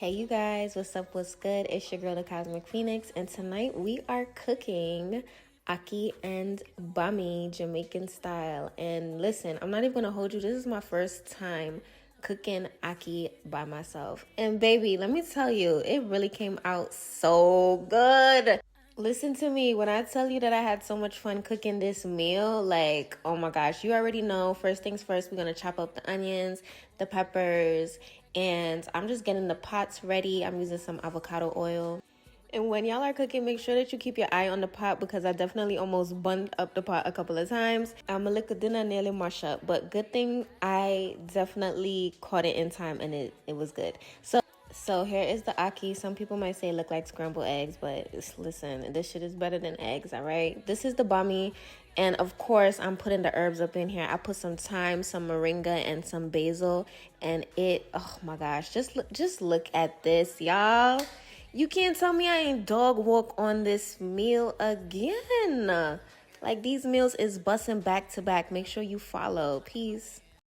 Hey you guys, what's up, what's good? It's your girl, the Cosmic Phoenix, and tonight we are cooking Ackee and Bammy Jamaican style. And listen, I'm not even gonna hold you, this is my first time cooking Ackee by myself. And baby, let me tell you, it really came out so good. Listen to me, when I tell you that I had so much fun cooking this meal, like, oh my gosh, you already know. First things first, we're gonna chop up the onions, the peppers, and I'm just getting the pots ready. I'm using some avocado oil. And when y'all are cooking, make sure that you keep your eye on the pot because I definitely almost bunned up the pot a couple of times. I'm a little dinner nearly mash up, but good thing I definitely caught it in time and it was good. So here is the Ackee. Some people might say it look like scrambled eggs, but listen, this shit is better than eggs, all right? This is the Bammy, and of course, I'm putting the herbs up in here. I put some thyme, some Moringa, and some Basil, and oh my gosh, just look at this, y'all. You can't tell me I ain't dog walk on this meal again. Like, these meals is busting back to back. Make sure you follow. Peace.